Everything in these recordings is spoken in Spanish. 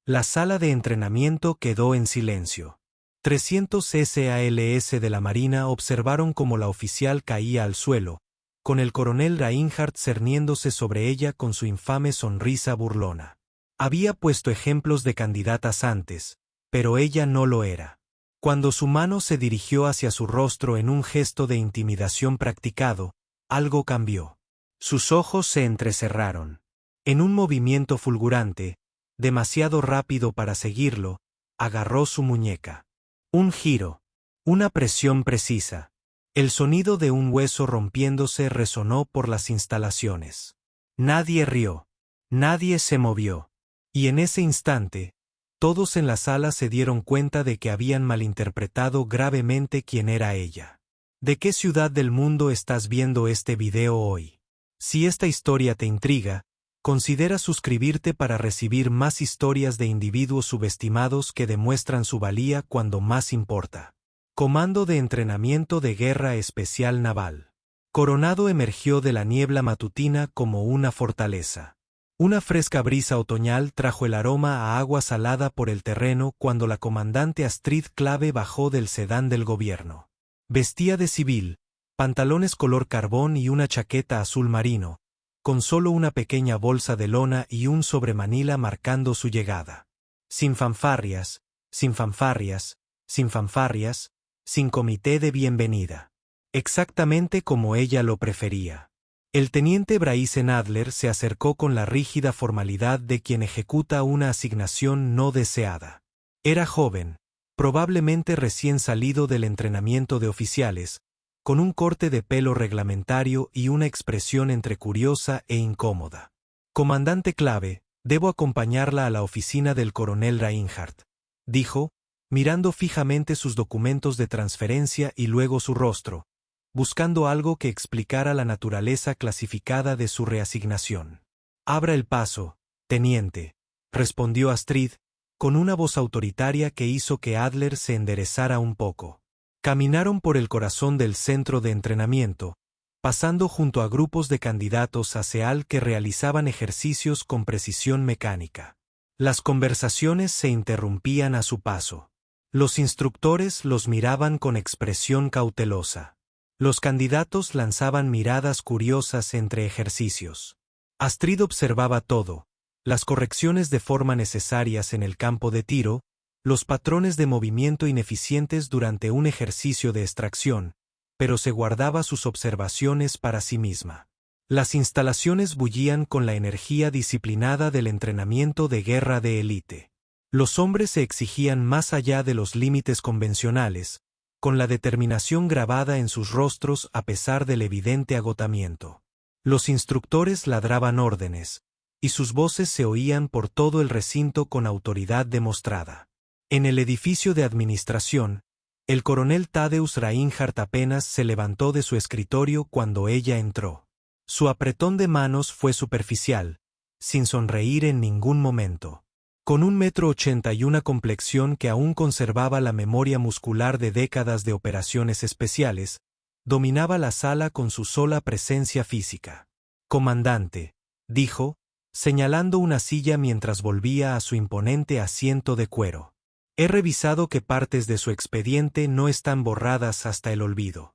La sala de entrenamiento quedó en silencio. 300 SALS de la Marina observaron cómo la oficial caía al suelo, con el coronel Reinhardt cerniéndose sobre ella con su infame sonrisa burlona. Había puesto ejemplos de candidatas antes, pero ella no lo era. Cuando su mano se dirigió hacia su rostro en un gesto de intimidación practicado, algo cambió. Sus ojos se entrecerraron. En un movimiento fulgurante, demasiado rápido para seguirlo, agarró su muñeca. Un giro. Una presión precisa. El sonido de un hueso rompiéndose resonó por las instalaciones. Nadie rió. Nadie se movió. Y en ese instante, todos en la sala se dieron cuenta de que habían malinterpretado gravemente quién era ella. ¿De qué ciudad del mundo estás viendo este video hoy? Si esta historia te intriga, considera suscribirte para recibir más historias de individuos subestimados que demuestran su valía cuando más importa. Comando de Entrenamiento de Guerra Especial Naval. Coronado emergió de la niebla matutina como una fortaleza. Una fresca brisa otoñal trajo el aroma a agua salada por el terreno cuando la comandante Astrid Clave bajó del sedán del gobierno. Vestía de civil, pantalones color carbón y una chaqueta azul marino, con solo una pequeña bolsa de lona y un sobremanila marcando su llegada. Sin fanfarrias, sin fanfarrias, sin fanfarrias, sin comité de bienvenida. Exactamente como ella lo prefería. El teniente Bryce Adler se acercó con la rígida formalidad de quien ejecuta una asignación no deseada. Era joven, probablemente recién salido del entrenamiento de oficiales, con un corte de pelo reglamentario y una expresión entre curiosa e incómoda. Comandante Clave, debo acompañarla a la oficina del coronel Reinhardt, dijo, mirando fijamente sus documentos de transferencia y luego su rostro, buscando algo que explicara la naturaleza clasificada de su reasignación. Abra el paso, teniente, respondió Astrid, con una voz autoritaria que hizo que Adler se enderezara un poco. Caminaron por el corazón del centro de entrenamiento, pasando junto a grupos de candidatos a SEAL que realizaban ejercicios con precisión mecánica. Las conversaciones se interrumpían a su paso. Los instructores los miraban con expresión cautelosa. Los candidatos lanzaban miradas curiosas entre ejercicios. Astrid observaba todo, las correcciones de forma necesarias en el campo de tiro, los patrones de movimiento ineficientes durante un ejercicio de extracción, pero se guardaba sus observaciones para sí misma. Las instalaciones bullían con la energía disciplinada del entrenamiento de guerra de élite. Los hombres se exigían más allá de los límites convencionales, con la determinación grabada en sus rostros a pesar del evidente agotamiento. Los instructores ladraban órdenes, y sus voces se oían por todo el recinto con autoridad demostrada. En el edificio de administración, el coronel Tadeusz Reinhardt apenas se levantó de su escritorio cuando ella entró. Su apretón de manos fue superficial, sin sonreír en ningún momento. Con 1,80 m y una complexión que aún conservaba la memoria muscular de décadas de operaciones especiales, dominaba la sala con su sola presencia física. «Comandante», dijo, señalando una silla mientras volvía a su imponente asiento de cuero. «He revisado que partes de su expediente no están borradas hasta el olvido».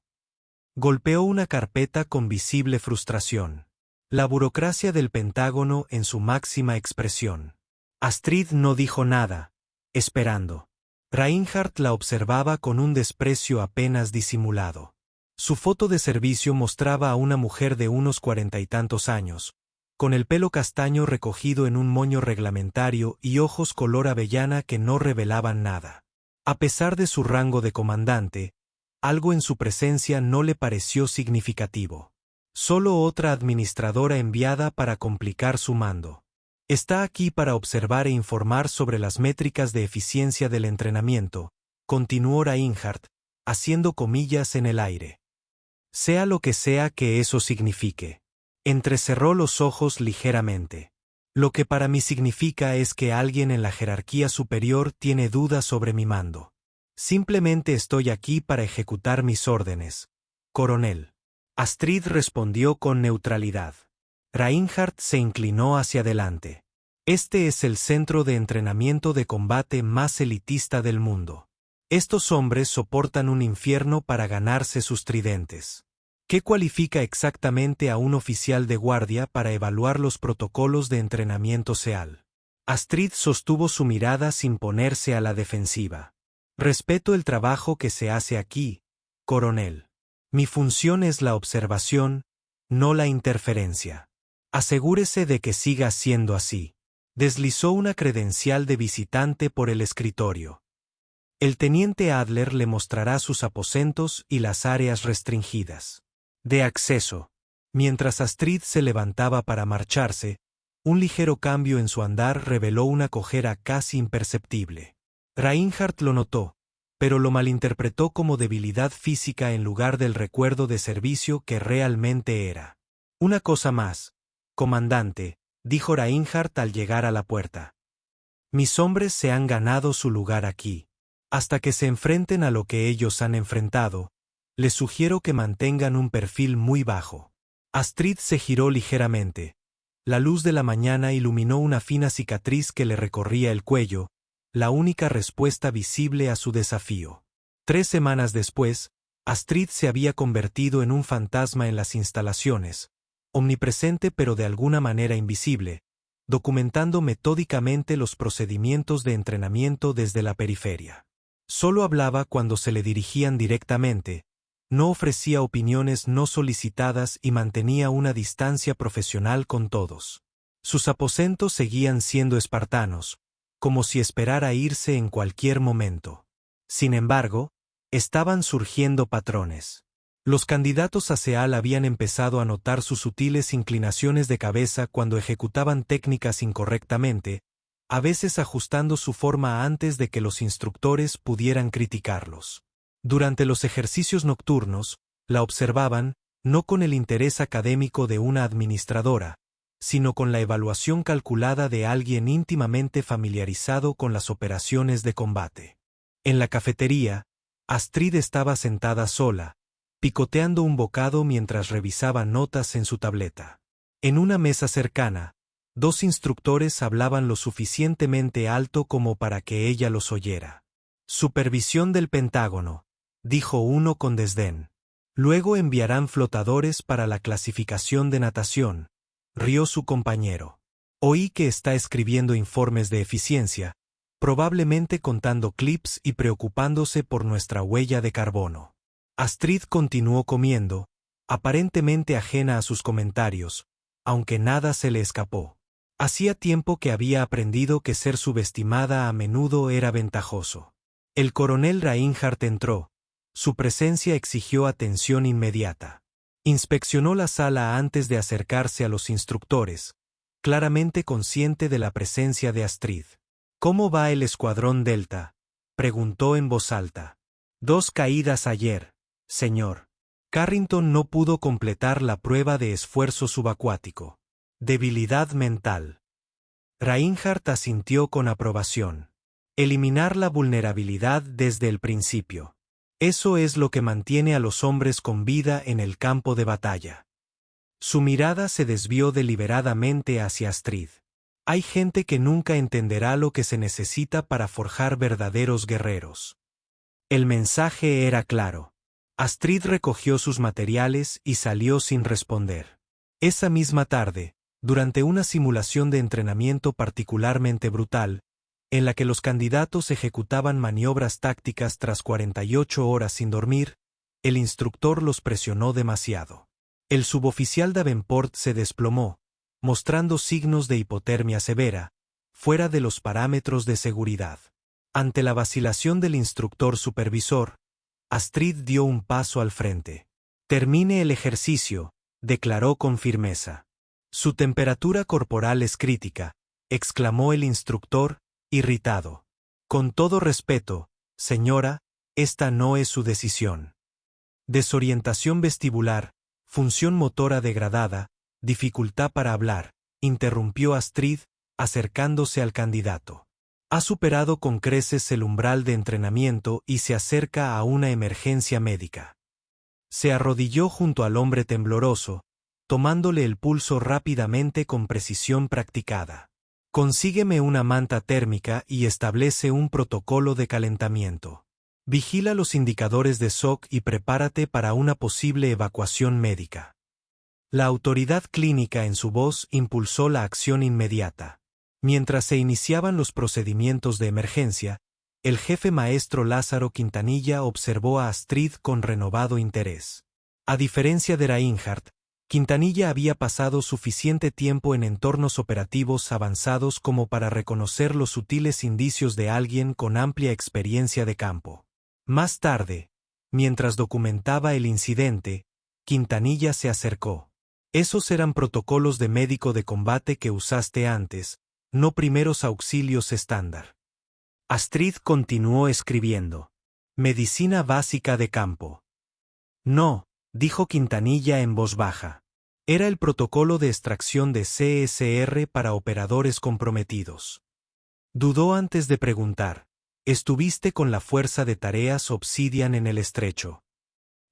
Golpeó una carpeta con visible frustración. La burocracia del Pentágono en su máxima expresión. Astrid no dijo nada, esperando. Reinhardt la observaba con un desprecio apenas disimulado. Su foto de servicio mostraba a una mujer de unos 40 y tantos años, con el pelo castaño recogido en un moño reglamentario y ojos color avellana que no revelaban nada. A pesar de su rango de comandante, algo en su presencia no le pareció significativo. Solo otra administradora enviada para complicar su mando. Está aquí para observar e informar sobre las métricas de eficiencia del entrenamiento, continuó Reinhardt, haciendo comillas en el aire. Sea lo que sea que eso signifique. Entrecerró los ojos ligeramente. Lo que para mí significa es que alguien en la jerarquía superior tiene dudas sobre mi mando. Simplemente estoy aquí para ejecutar mis órdenes, coronel. Astrid respondió con neutralidad. Reinhardt se inclinó hacia adelante. Este es el centro de entrenamiento de combate más elitista del mundo. Estos hombres soportan un infierno para ganarse sus tridentes. ¿Qué cualifica exactamente a un oficial de guardia para evaluar los protocolos de entrenamiento SEAL? Astrid sostuvo su mirada sin ponerse a la defensiva. Respeto el trabajo que se hace aquí, coronel. Mi función es la observación, no la interferencia. Asegúrese de que siga siendo así. Deslizó una credencial de visitante por el escritorio. El teniente Adler le mostrará sus aposentos y las áreas restringidas de acceso. Mientras Astrid se levantaba para marcharse, un ligero cambio en su andar reveló una cojera casi imperceptible. Reinhardt lo notó, pero lo malinterpretó como debilidad física en lugar del recuerdo de servicio que realmente era. Una cosa más, comandante, dijo Reinhardt al llegar a la puerta. Mis hombres se han ganado su lugar aquí. Hasta que se enfrenten a lo que ellos han enfrentado, les sugiero que mantengan un perfil muy bajo. Astrid se giró ligeramente. La luz de la mañana iluminó una fina cicatriz que le recorría el cuello, la única respuesta visible a su desafío. 3 semanas después, Astrid se había convertido en un fantasma en las instalaciones, omnipresente pero de alguna manera invisible, documentando metódicamente los procedimientos de entrenamiento desde la periferia. Solo hablaba cuando se le dirigían directamente, no ofrecía opiniones no solicitadas y mantenía una distancia profesional con todos. Sus aposentos seguían siendo espartanos, como si esperara irse en cualquier momento. Sin embargo, estaban surgiendo patrones. Los candidatos a SEAL habían empezado a notar sus sutiles inclinaciones de cabeza cuando ejecutaban técnicas incorrectamente, a veces ajustando su forma antes de que los instructores pudieran criticarlos. Durante los ejercicios nocturnos, la observaban, no con el interés académico de una administradora, sino con la evaluación calculada de alguien íntimamente familiarizado con las operaciones de combate. En la cafetería, Astrid estaba sentada sola, picoteando un bocado mientras revisaba notas en su tableta. En una mesa cercana, 2 instructores hablaban lo suficientemente alto como para que ella los oyera. Supervisión del Pentágono, dijo uno con desdén. Luego enviarán flotadores para la clasificación de natación, rió su compañero. Oí que está escribiendo informes de eficiencia, probablemente contando clips y preocupándose por nuestra huella de carbono. Astrid continuó comiendo, aparentemente ajena a sus comentarios, aunque nada se le escapó. Hacía tiempo que había aprendido que ser subestimada a menudo era ventajoso. El coronel Reinhardt entró. Su presencia exigió atención inmediata. Inspeccionó la sala antes de acercarse a los instructores, claramente consciente de la presencia de Astrid. ¿Cómo va el escuadrón Delta?, preguntó en voz alta. 2 caídas ayer, señor. Carrington no pudo completar la prueba de esfuerzo subacuático. Debilidad mental. Reinhardt asintió con aprobación. Eliminar la vulnerabilidad desde el principio. Eso es lo que mantiene a los hombres con vida en el campo de batalla. Su mirada se desvió deliberadamente hacia Astrid. Hay gente que nunca entenderá lo que se necesita para forjar verdaderos guerreros. El mensaje era claro. Astrid recogió sus materiales y salió sin responder. Esa misma tarde, durante una simulación de entrenamiento particularmente brutal, en la que los candidatos ejecutaban maniobras tácticas tras 48 horas sin dormir, el instructor los presionó demasiado. El suboficial Davenport se desplomó, mostrando signos de hipotermia severa, fuera de los parámetros de seguridad. Ante la vacilación del instructor supervisor, Astrid dio un paso al frente. «Termine el ejercicio», declaró con firmeza. «Su temperatura corporal es crítica», exclamó el instructor, irritado. «Con todo respeto, señora, esta no es su decisión». Desorientación vestibular, función motora degradada, dificultad para hablar, interrumpió Astrid, acercándose al candidato. Ha superado con creces el umbral de entrenamiento y se acerca a una emergencia médica. Se arrodilló junto al hombre tembloroso, tomándole el pulso rápidamente con precisión practicada. Consígueme una manta térmica y establece un protocolo de calentamiento. Vigila los indicadores de shock y prepárate para una posible evacuación médica. La autoridad clínica en su voz impulsó la acción inmediata. Mientras se iniciaban los procedimientos de emergencia, el jefe maestro Lázaro Quintanilla observó a Astrid con renovado interés. A diferencia de Reinhardt, Quintanilla había pasado suficiente tiempo en entornos operativos avanzados como para reconocer los sutiles indicios de alguien con amplia experiencia de campo. Más tarde, mientras documentaba el incidente, Quintanilla se acercó. Esos eran protocolos de médico de combate que usaste antes, no primeros auxilios estándar. Astrid continuó escribiendo. Medicina básica de campo. No, dijo Quintanilla en voz baja. Era el protocolo de extracción de CSR para operadores comprometidos. Dudó antes de preguntar. ¿Estuviste con la fuerza de tareas Obsidian en el estrecho?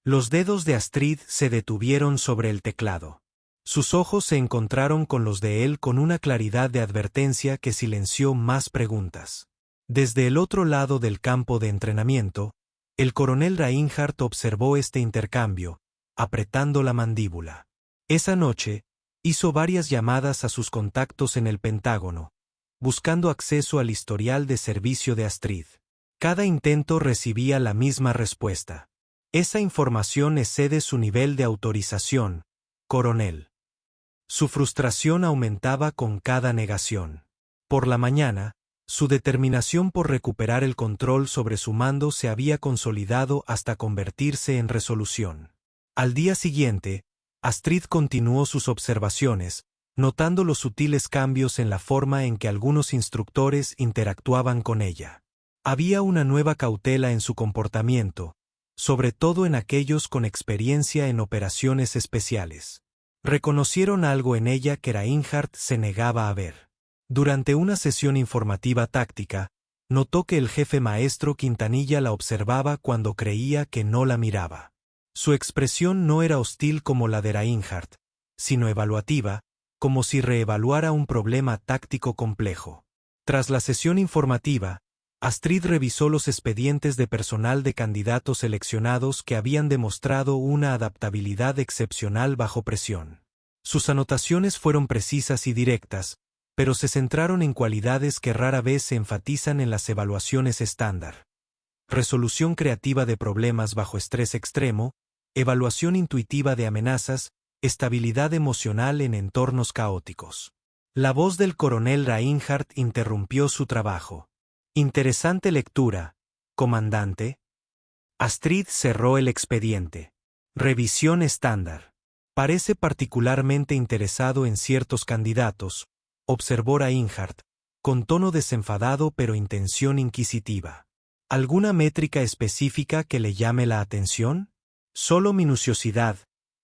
Los dedos de Astrid se detuvieron sobre el teclado. Sus ojos se encontraron con los de él con una claridad de advertencia que silenció más preguntas. Desde el otro lado del campo de entrenamiento, el coronel Reinhardt observó este intercambio, apretando la mandíbula. Esa noche, hizo varias llamadas a sus contactos en el Pentágono, buscando acceso al historial de servicio de Astrid. Cada intento recibía la misma respuesta. Esa información excede su nivel de autorización, coronel. Su frustración aumentaba con cada negación. Por la mañana, su determinación por recuperar el control sobre su mando se había consolidado hasta convertirse en resolución. Al día siguiente, Astrid continuó sus observaciones, notando los sutiles cambios en la forma en que algunos instructores interactuaban con ella. Había una nueva cautela en su comportamiento, sobre todo en aquellos con experiencia en operaciones especiales. Reconocieron algo en ella que Reinhardt se negaba a ver. Durante una sesión informativa táctica, notó que el jefe maestro Quintanilla la observaba cuando creía que no la miraba. Su expresión no era hostil como la de Reinhardt, sino evaluativa, como si reevaluara un problema táctico complejo. Tras la sesión informativa, Astrid revisó los expedientes de personal de candidatos seleccionados que habían demostrado una adaptabilidad excepcional bajo presión. Sus anotaciones fueron precisas y directas, pero se centraron en cualidades que rara vez se enfatizan en las evaluaciones estándar. Resolución creativa de problemas bajo estrés extremo, evaluación intuitiva de amenazas, estabilidad emocional en entornos caóticos. La voz del coronel Reinhardt interrumpió su trabajo. Interesante lectura, comandante. Astrid cerró el expediente. Revisión estándar. Parece particularmente interesado en ciertos candidatos, observó Reinhardt, con tono desenfadado pero intención inquisitiva. ¿Alguna métrica específica que le llame la atención? Solo minuciosidad,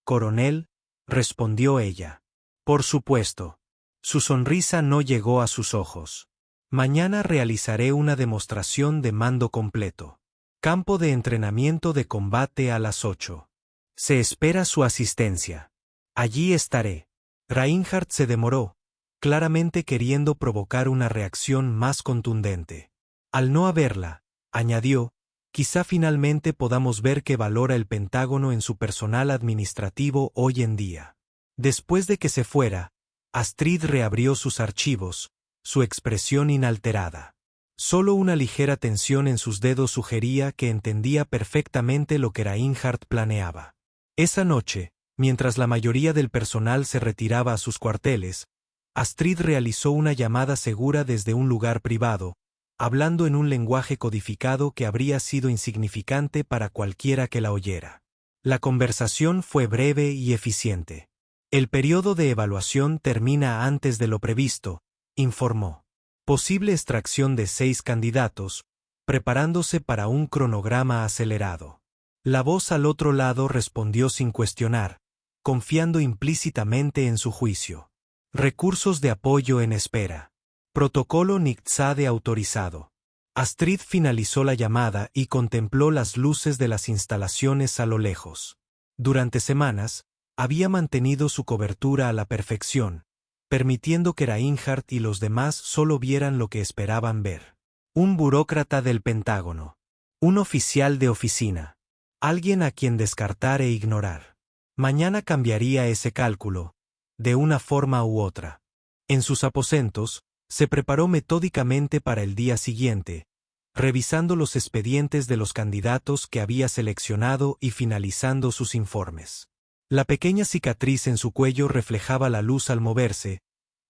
coronel, respondió ella. Por supuesto. Su sonrisa no llegó a sus ojos. Mañana realizaré una demostración de mando completo. Campo de entrenamiento de combate a las 8. Se espera su asistencia. Allí estaré. Reinhardt se demoró, claramente queriendo provocar una reacción más contundente. Al no haberla, añadió, quizá finalmente podamos ver qué valora el Pentágono en su personal administrativo hoy en día. Después de que se fuera, Astrid reabrió sus archivos, su expresión inalterada. Solo una ligera tensión en sus dedos sugería que entendía perfectamente lo que Reinhardt planeaba. Esa noche, mientras la mayoría del personal se retiraba a sus cuarteles, Astrid realizó una llamada segura desde un lugar privado, hablando en un lenguaje codificado que habría sido insignificante para cualquiera que la oyera. La conversación fue breve y eficiente. El periodo de evaluación termina antes de lo previsto, informó. Posible extracción de 6 candidatos, preparándose para un cronograma acelerado. La voz al otro lado respondió sin cuestionar, confiando implícitamente en su juicio. Recursos de apoyo en espera. Protocolo NICTSADE autorizado. Astrid finalizó la llamada y contempló las luces de las instalaciones a lo lejos. Durante semanas, había mantenido su cobertura a la perfección, permitiendo que Reinhardt y los demás solo vieran lo que esperaban ver. Un burócrata del Pentágono. Un oficial de oficina. Alguien a quien descartar e ignorar. Mañana cambiaría ese cálculo, de una forma u otra. En sus aposentos, se preparó metódicamente para el día siguiente, revisando los expedientes de los candidatos que había seleccionado y finalizando sus informes. La pequeña cicatriz en su cuello reflejaba la luz al moverse,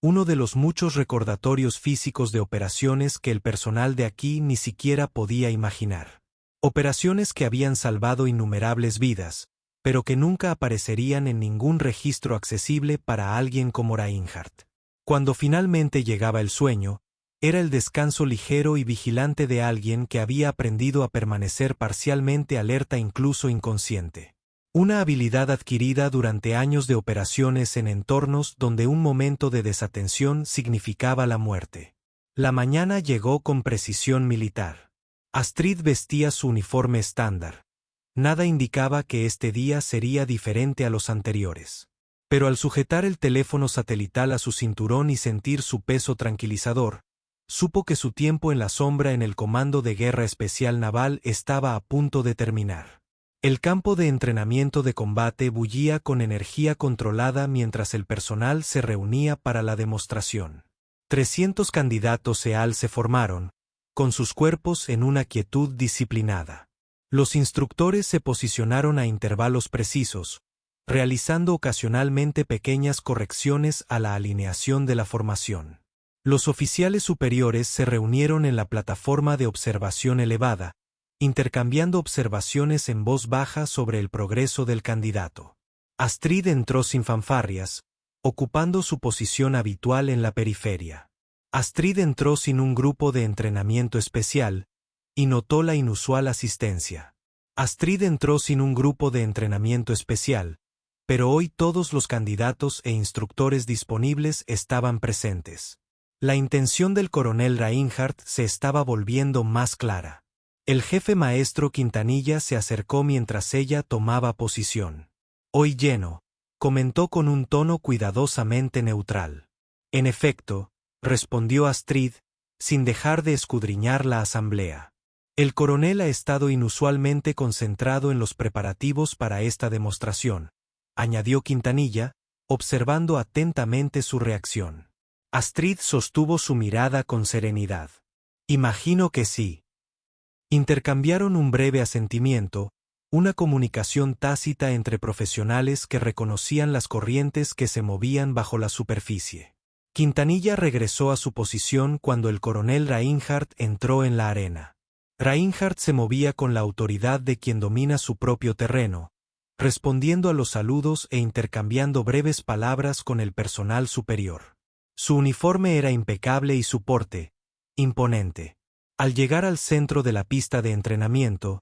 uno de los muchos recordatorios físicos de operaciones que el personal de aquí ni siquiera podía imaginar. Operaciones que habían salvado innumerables vidas, pero que nunca aparecerían en ningún registro accesible para alguien como Reinhardt. Cuando finalmente llegaba el sueño, era el descanso ligero y vigilante de alguien que había aprendido a permanecer parcialmente alerta incluso inconsciente. Una habilidad adquirida durante años de operaciones en entornos donde un momento de desatención significaba la muerte. La mañana llegó con precisión militar. Astrid vestía su uniforme estándar. Nada indicaba que este día sería diferente a los anteriores. Pero al sujetar el teléfono satelital a su cinturón y sentir su peso tranquilizador, supo que su tiempo en la sombra en el Comando de Guerra Especial Naval estaba a punto de terminar. El campo de entrenamiento de combate bullía con energía controlada mientras el personal se reunía para la demostración. 300 candidatos EAL se formaron, con sus cuerpos en una quietud disciplinada. Los instructores se posicionaron a intervalos precisos, realizando ocasionalmente pequeñas correcciones a la alineación de la formación. Los oficiales superiores se reunieron en la plataforma de observación elevada, intercambiando observaciones en voz baja sobre el progreso del candidato. Astrid entró sin fanfarrias, ocupando su posición habitual en la periferia. Astrid entró sin un grupo de entrenamiento especial, y notó la inusual asistencia. Astrid entró sin un grupo de entrenamiento especial, pero hoy todos los candidatos e instructores disponibles estaban presentes. La intención del coronel Reinhardt se estaba volviendo más clara. El jefe maestro Quintanilla se acercó mientras ella tomaba posición. Hoy lleno, comentó con un tono cuidadosamente neutral. En efecto, respondió Astrid, sin dejar de escudriñar la asamblea. El coronel ha estado inusualmente concentrado en los preparativos para esta demostración, añadió Quintanilla, observando atentamente su reacción. Astrid sostuvo su mirada con serenidad. Imagino que sí. Intercambiaron un breve asentimiento, una comunicación tácita entre profesionales que reconocían las corrientes que se movían bajo la superficie. Quintanilla regresó a su posición cuando el coronel Reinhardt entró en la arena. Reinhardt se movía con la autoridad de quien domina su propio terreno, respondiendo a los saludos e intercambiando breves palabras con el personal superior. Su uniforme era impecable y su porte, imponente. Al llegar al centro de la pista de entrenamiento,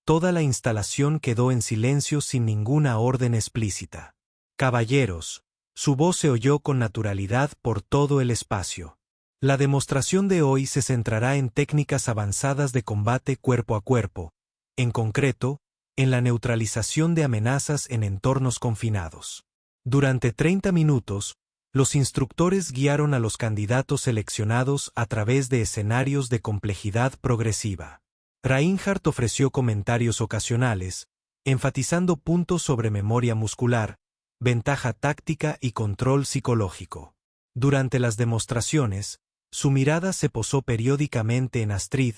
toda la instalación quedó en silencio sin ninguna orden explícita. Caballeros, su voz se oyó con naturalidad por todo el espacio. La demostración de hoy se centrará en técnicas avanzadas de combate cuerpo a cuerpo, en concreto, en la neutralización de amenazas en entornos confinados. Durante 30 minutos, los instructores guiaron a los candidatos seleccionados a través de escenarios de complejidad progresiva. Reinhardt ofreció comentarios ocasionales, enfatizando puntos sobre memoria muscular, ventaja táctica y control psicológico. Durante las demostraciones, su mirada se posó periódicamente en Astrid,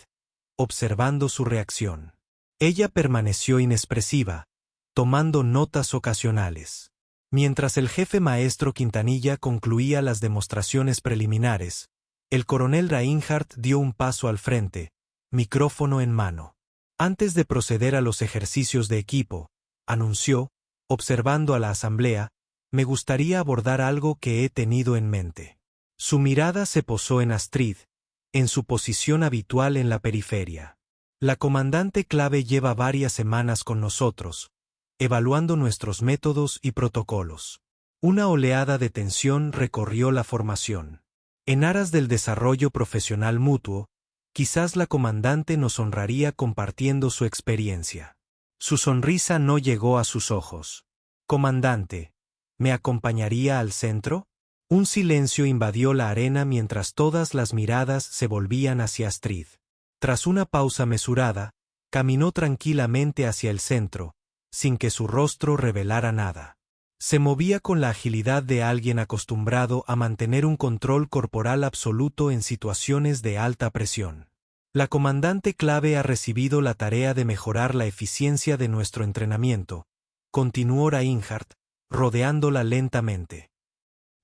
observando su reacción. Ella permaneció inexpresiva, tomando notas ocasionales. Mientras el jefe maestro Quintanilla concluía las demostraciones preliminares, el coronel Reinhardt dio un paso al frente, micrófono en mano. Antes de proceder a los ejercicios de equipo, anunció, observando a la asamblea, me gustaría abordar algo que he tenido en mente. Su mirada se posó en Astrid, en su posición habitual en la periferia. La comandante clave lleva varias semanas con nosotros, evaluando nuestros métodos y protocolos. Una oleada de tensión recorrió la formación. En aras del desarrollo profesional mutuo, quizás la comandante nos honraría compartiendo su experiencia. Su sonrisa no llegó a sus ojos. Comandante, ¿me acompañaría al centro? Un silencio invadió la arena mientras todas las miradas se volvían hacia Astrid. Tras una pausa mesurada, caminó tranquilamente hacia el centro, sin que su rostro revelara nada. Se movía con la agilidad de alguien acostumbrado a mantener un control corporal absoluto en situaciones de alta presión. La comandante clave ha recibido la tarea de mejorar la eficiencia de nuestro entrenamiento, continuó Reinhardt, rodeándola lentamente.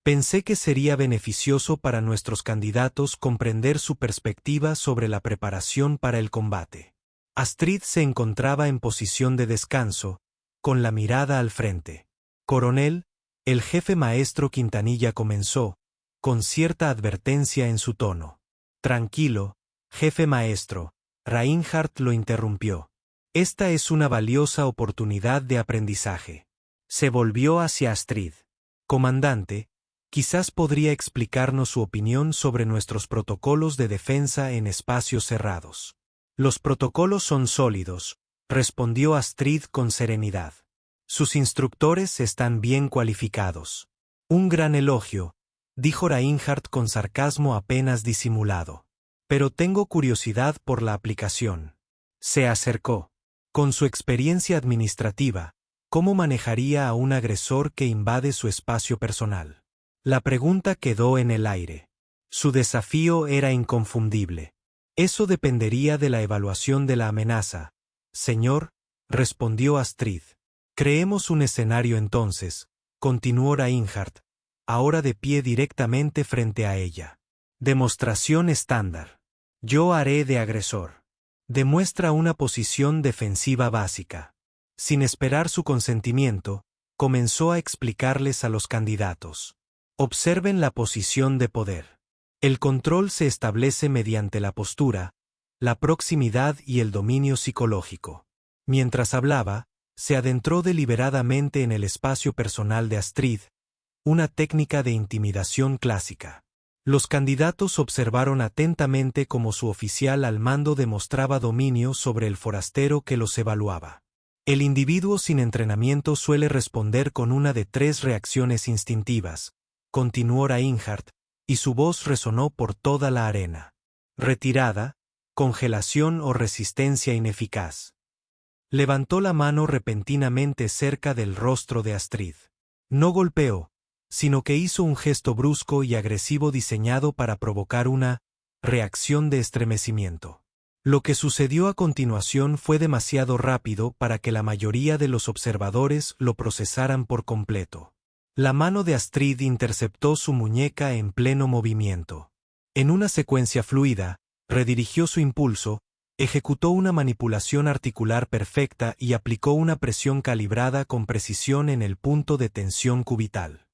Pensé que sería beneficioso para nuestros candidatos comprender su perspectiva sobre la preparación para el combate. Astrid se encontraba en posición de descanso, con la mirada al frente. Coronel, el jefe maestro Quintanilla comenzó, con cierta advertencia en su tono. Tranquilo, jefe maestro, Reinhardt lo interrumpió. Esta es una valiosa oportunidad de aprendizaje. Se volvió hacia Astrid. Comandante, quizás podría explicarnos su opinión sobre nuestros protocolos de defensa en espacios cerrados. Los protocolos son sólidos, respondió Astrid con serenidad. Sus instructores están bien cualificados. Un gran elogio, dijo Reinhardt con sarcasmo apenas disimulado. Pero tengo curiosidad por la aplicación. Se acercó. Con su experiencia administrativa, ¿cómo manejaría a un agresor que invade su espacio personal? La pregunta quedó en el aire. Su desafío era inconfundible. Eso dependería de la evaluación de la amenaza. Señor, respondió Astrid. Creemos un escenario entonces, continuó Reinhardt, ahora de pie directamente frente a ella. Demostración estándar. Yo haré de agresor. Demuestra una posición defensiva básica. Sin esperar su consentimiento, comenzó a explicarles a los candidatos. Observen la posición de poder. El control se establece mediante la postura, la proximidad y el dominio psicológico. Mientras hablaba, se adentró deliberadamente en el espacio personal de Astrid, una técnica de intimidación clásica. Los candidatos observaron atentamente cómo su oficial al mando demostraba dominio sobre el forastero que los evaluaba. El individuo sin entrenamiento suele responder con una de tres reacciones instintivas, continuó Reinhardt, y su voz resonó por toda la arena. Retirada, congelación o resistencia ineficaz. Levantó la mano repentinamente cerca del rostro de Astrid. No golpeó, sino que hizo un gesto brusco y agresivo diseñado para provocar una reacción de estremecimiento. Lo que sucedió a continuación fue demasiado rápido para que la mayoría de los observadores lo procesaran por completo. La mano de Astrid interceptó su muñeca en pleno movimiento. En una secuencia fluida, redirigió su impulso, ejecutó una manipulación articular perfecta y aplicó una presión calibrada con precisión en el punto de tensión cubital.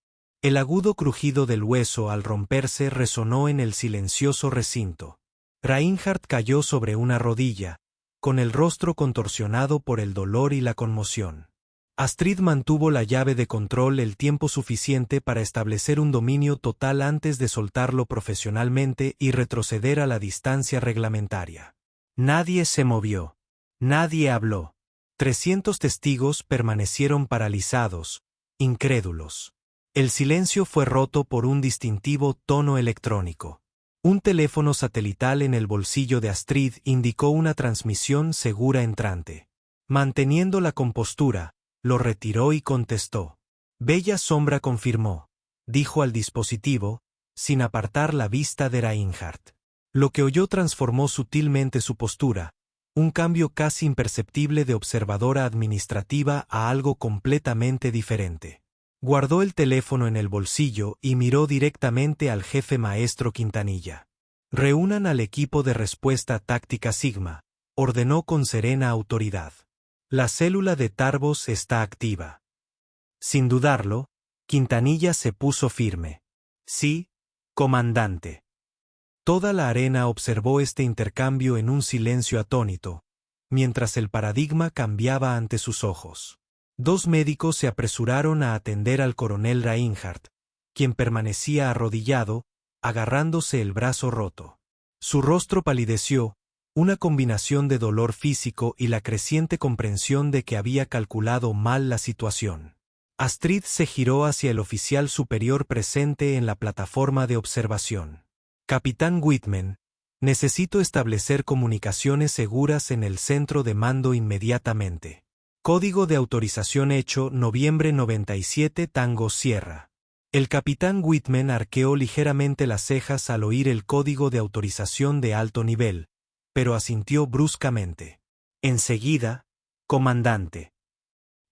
El agudo crujido del hueso al romperse resonó en el silencioso recinto. Reinhardt cayó sobre una rodilla, con el rostro contorsionado por el dolor y la conmoción. Astrid mantuvo la llave de control el tiempo suficiente para establecer un dominio total antes de soltarlo profesionalmente y retroceder a la distancia reglamentaria. Nadie se movió. Nadie habló. 300 testigos permanecieron paralizados, incrédulos. El silencio fue roto por un distintivo tono electrónico. Un teléfono satelital en el bolsillo de Astrid indicó una transmisión segura entrante. Manteniendo la compostura, lo retiró y contestó. Bella sombra confirmó, dijo al dispositivo, sin apartar la vista de Reinhardt. Lo que oyó transformó sutilmente su postura, un cambio casi imperceptible de observadora administrativa a algo completamente diferente. Guardó el teléfono en el bolsillo y miró directamente al jefe maestro Quintanilla. Reúnan al equipo de respuesta táctica Sigma, ordenó con serena autoridad. La célula de Tarbos está activa. Sin dudarlo, Quintanilla se puso firme. Sí, comandante. Toda la arena observó este intercambio en un silencio atónito, mientras el paradigma cambiaba ante sus ojos. Dos médicos se apresuraron a atender al coronel Reinhardt, quien permanecía arrodillado, agarrándose el brazo roto. Su rostro palideció, una combinación de dolor físico y la creciente comprensión de que había calculado mal la situación. Astrid se giró hacia el oficial superior presente en la plataforma de observación. Capitán Whitman, necesito establecer comunicaciones seguras en el centro de mando inmediatamente. Código de autorización hecho noviembre 97 Tango Sierra. El capitán Whitman arqueó ligeramente las cejas al oír el código de autorización de alto nivel, pero asintió bruscamente. Enseguida, comandante.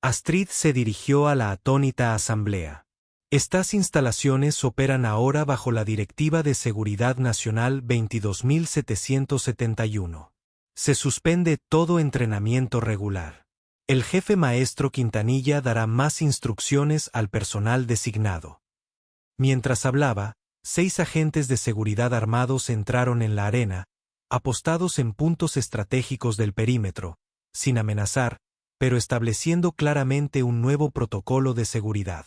Astrid se dirigió a la atónita asamblea. Estas instalaciones operan ahora bajo la Directiva de Seguridad Nacional 22.771. Se suspende todo entrenamiento regular. El jefe maestro Quintanilla dará más instrucciones al personal designado. Mientras hablaba, 6 agentes de seguridad armados entraron en la arena, apostados en puntos estratégicos del perímetro, sin amenazar, pero estableciendo claramente un nuevo protocolo de seguridad.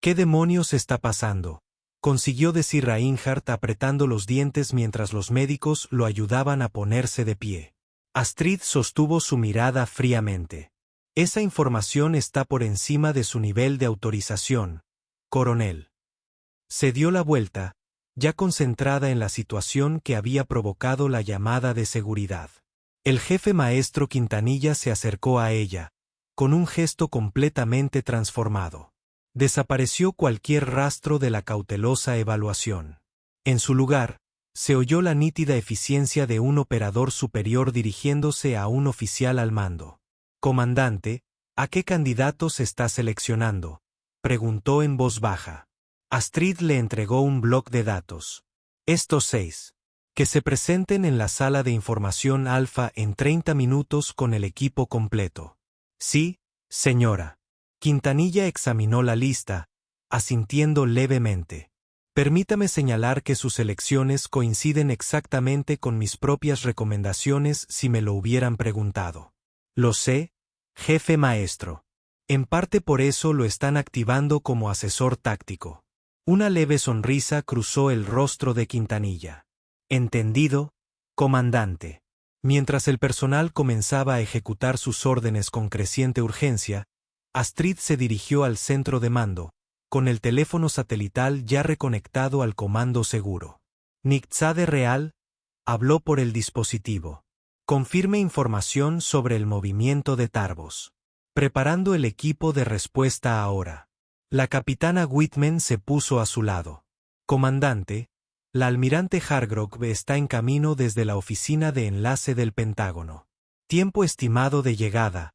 ¿Qué demonios está pasando?, consiguió decir Reinhardt apretando los dientes mientras los médicos lo ayudaban a ponerse de pie. Astrid sostuvo su mirada fríamente. Esa información está por encima de su nivel de autorización, coronel. Se dio la vuelta, ya concentrada en la situación que había provocado la llamada de seguridad. El jefe maestro Quintanilla se acercó a ella, con un gesto completamente transformado. Desapareció cualquier rastro de la cautelosa evaluación. En su lugar, se oyó la nítida eficiencia de un operador superior dirigiéndose a un oficial al mando. Comandante, ¿a qué candidatos está seleccionando?, preguntó en voz baja. Astrid le entregó un bloc de datos. Estos 6. Que se presenten en la sala de información alfa en 30 minutos con el equipo completo. Sí, señora. Quintanilla examinó la lista, asintiendo levemente. Permítame señalar que sus elecciones coinciden exactamente con mis propias recomendaciones si me lo hubieran preguntado. Lo sé, jefe maestro. En parte por eso lo están activando como asesor táctico. Una leve sonrisa cruzó el rostro de Quintanilla. Entendido, comandante. Mientras el personal comenzaba a ejecutar sus órdenes con creciente urgencia, Astrid se dirigió al centro de mando, con el teléfono satelital ya reconectado al comando seguro. Nitzade Real habló por el dispositivo. Confirme información sobre el movimiento de Tarbos. Preparando el equipo de respuesta ahora. La capitana Whitman se puso a su lado. Comandante, la almirante Hargrove está en camino desde la oficina de enlace del Pentágono. Tiempo estimado de llegada: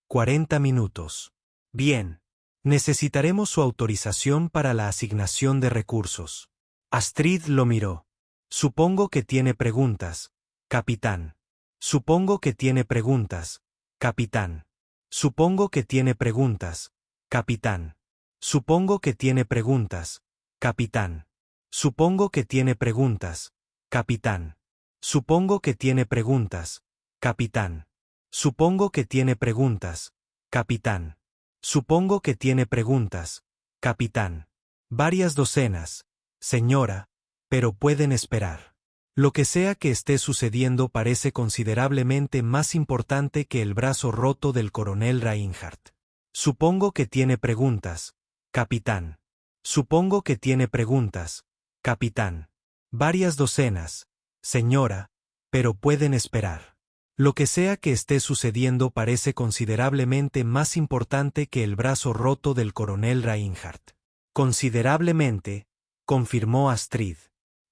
40 minutos. Bien. Necesitaremos su autorización para la asignación de recursos. Astrid lo miró. Supongo que tiene preguntas, capitán. Supongo que tiene preguntas, capitán. Supongo que tiene preguntas, capitán. Supongo que tiene preguntas, capitán. Supongo que tiene preguntas, capitán. Supongo que tiene preguntas, capitán. Supongo que tiene preguntas, capitán. Supongo que tiene preguntas, capitán. Varias docenas, señora, pero pueden esperar. Lo que sea que esté sucediendo parece considerablemente más importante que el brazo roto del coronel Reinhardt. Supongo que tiene preguntas, capitán. Supongo que tiene preguntas, capitán. Varias docenas, señora, pero pueden esperar. Lo que sea que esté sucediendo parece considerablemente más importante que el brazo roto del coronel Reinhardt. Considerablemente, confirmó Astrid.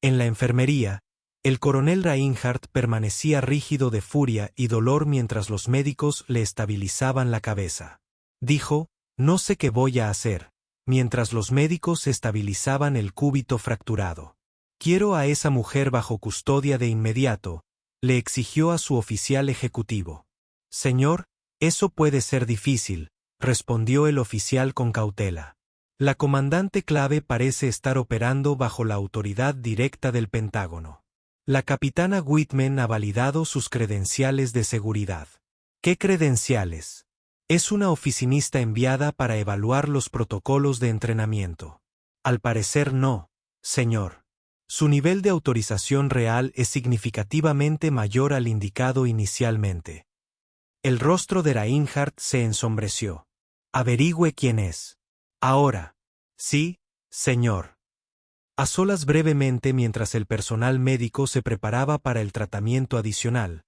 En la enfermería, el coronel Reinhardt permanecía rígido de furia y dolor mientras los médicos le estabilizaban la cabeza. Dijo, no sé qué voy a hacer, mientras los médicos estabilizaban el cúbito fracturado. Quiero a esa mujer bajo custodia de inmediato, le exigió a su oficial ejecutivo. Señor, eso puede ser difícil, respondió el oficial con cautela. La comandante clave parece estar operando bajo la autoridad directa del Pentágono. La capitana Whitman ha validado sus credenciales de seguridad. ¿Qué credenciales? Es una oficinista enviada para evaluar los protocolos de entrenamiento. Al parecer no, señor. Su nivel de autorización real es significativamente mayor al indicado inicialmente. El rostro de Reinhardt se ensombreció. Averigüe quién es. Ahora. Sí, señor. A solas brevemente mientras el personal médico se preparaba para el tratamiento adicional,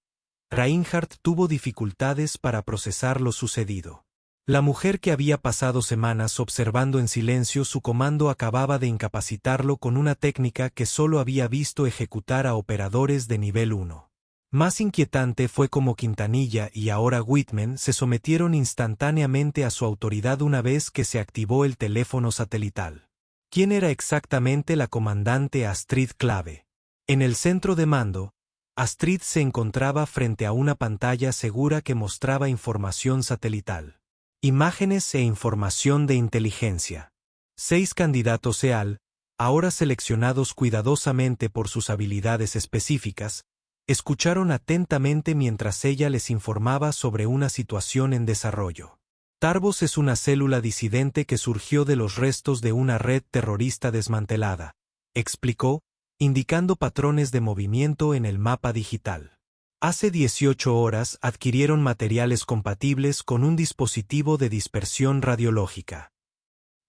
Reinhardt tuvo dificultades para procesar lo sucedido. La mujer que había pasado semanas observando en silencio su comando acababa de incapacitarlo con una técnica que solo había visto ejecutar a operadores de nivel 1. Más inquietante fue cómo Quintanilla y ahora Whitman se sometieron instantáneamente a su autoridad una vez que se activó el teléfono satelital. ¿Quién era exactamente la comandante Astrid Clave? En el centro de mando, Astrid se encontraba frente a una pantalla segura que mostraba información satelital. Imágenes e información de inteligencia. 6 candidatos EAL, ahora seleccionados cuidadosamente por sus habilidades específicas, escucharon atentamente mientras ella les informaba sobre una situación en desarrollo. Tarbos es una célula disidente que surgió de los restos de una red terrorista desmantelada, explicó, indicando patrones de movimiento en el mapa digital. Hace 18 horas adquirieron materiales compatibles con un dispositivo de dispersión radiológica.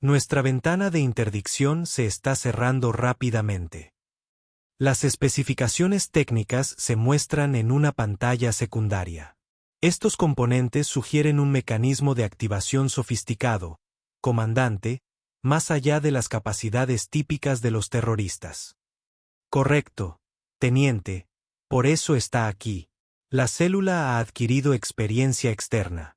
Nuestra ventana de interdicción se está cerrando rápidamente. Las especificaciones técnicas se muestran en una pantalla secundaria. Estos componentes sugieren un mecanismo de activación sofisticado, comandante, más allá de las capacidades típicas de los terroristas. Correcto, teniente, por eso está aquí. La célula ha adquirido experiencia externa.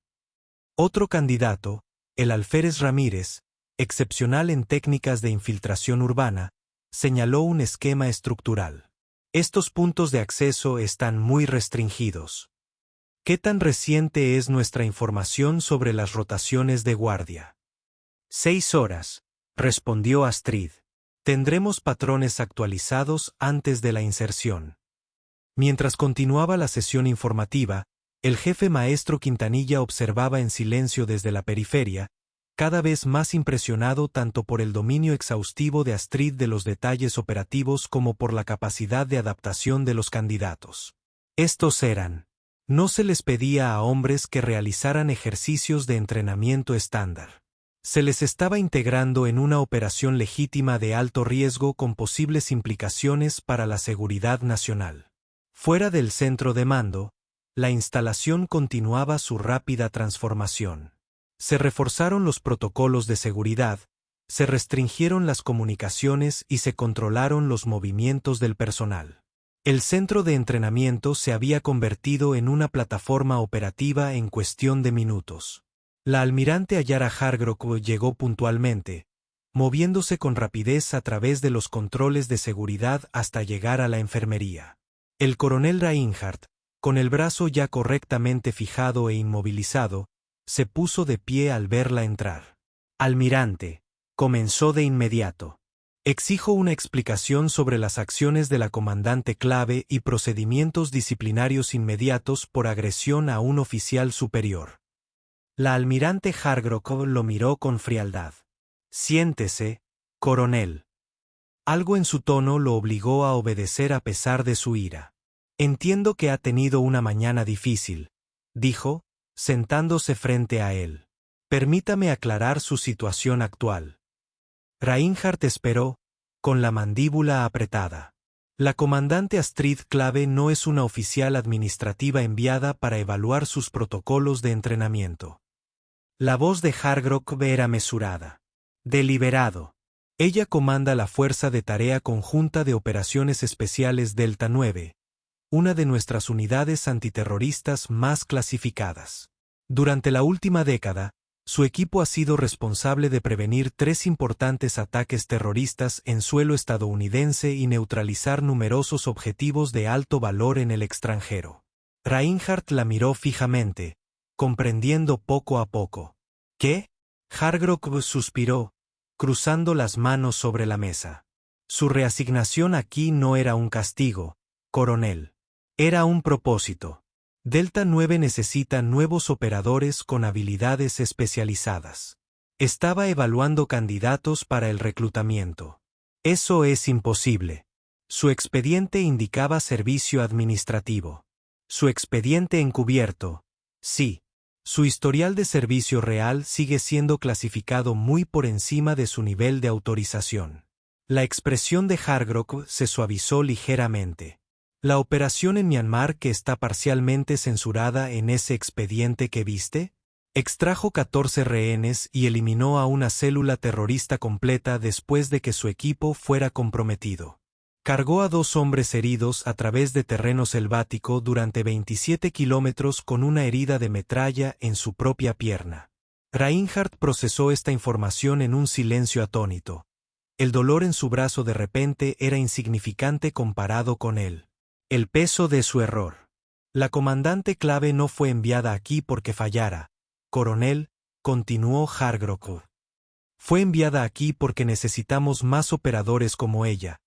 Otro candidato, el alférez Ramírez, excepcional en técnicas de infiltración urbana, señaló un esquema estructural. Estos puntos de acceso están muy restringidos. ¿Qué tan reciente es nuestra información sobre las rotaciones de guardia? 6 horas, respondió Astrid. Tendremos patrones actualizados antes de la inserción. Mientras continuaba la sesión informativa, el jefe maestro Quintanilla observaba en silencio desde la periferia, cada vez más impresionado tanto por el dominio exhaustivo de Astrid de los detalles operativos como por la capacidad de adaptación de los candidatos. Estos eran. No se les pedía a hombres que realizaran ejercicios de entrenamiento estándar. Se les estaba integrando en una operación legítima de alto riesgo con posibles implicaciones para la seguridad nacional. Fuera del centro de mando, la instalación continuaba su rápida transformación. Se reforzaron los protocolos de seguridad, se restringieron las comunicaciones y se controlaron los movimientos del personal. El centro de entrenamiento se había convertido en una plataforma operativa en cuestión de minutos. La almirante Ayara Hargrove llegó puntualmente, moviéndose con rapidez a través de los controles de seguridad hasta llegar a la enfermería. El coronel Reinhardt, con el brazo ya correctamente fijado e inmovilizado, se puso de pie al verla entrar. Almirante, comenzó de inmediato. Exijo una explicación sobre las acciones de la comandante Clave y procedimientos disciplinarios inmediatos por agresión a un oficial superior. La almirante Hargrove lo miró con frialdad. Siéntese, coronel. Algo en su tono lo obligó a obedecer a pesar de su ira. Entiendo que ha tenido una mañana difícil, dijo, sentándose frente a él. Permítame aclarar su situación actual. Reinhardt esperó, con la mandíbula apretada. La comandante Astrid Clave no es una oficial administrativa enviada para evaluar sus protocolos de entrenamiento. La voz de Hargrove era mesurada. Deliberado. Ella comanda la Fuerza de Tarea Conjunta de Operaciones Especiales Delta 9, una de nuestras unidades antiterroristas más clasificadas. Durante la última década, su equipo ha sido responsable de prevenir 3 importantes ataques terroristas en suelo estadounidense y neutralizar numerosos objetivos de alto valor en el extranjero. Reinhardt la miró fijamente, comprendiendo poco a poco. ¿Qué? Hargrove suspiró, cruzando las manos sobre la mesa. Su reasignación aquí no era un castigo, coronel. Era un propósito. Delta 9 necesita nuevos operadores con habilidades especializadas. Estaba evaluando candidatos para el reclutamiento. Eso es imposible. Su expediente indicaba servicio administrativo. Su expediente encubierto. Sí. Su historial de servicio real sigue siendo clasificado muy por encima de su nivel de autorización. La expresión de Hargrove se suavizó ligeramente. ¿La operación en Myanmar que está parcialmente censurada en ese expediente que viste? Extrajo 14 rehenes y eliminó a una célula terrorista completa después de que su equipo fuera comprometido. Cargó a 2 hombres heridos a través de terreno selvático durante 27 kilómetros con una herida de metralla en su propia pierna. Reinhardt procesó esta información en un silencio atónito. El dolor en su brazo de repente era insignificante comparado con él. El peso de su error. La comandante clave no fue enviada aquí porque fallara, coronel, continuó Hargrove. Fue enviada aquí porque necesitamos más operadores como ella,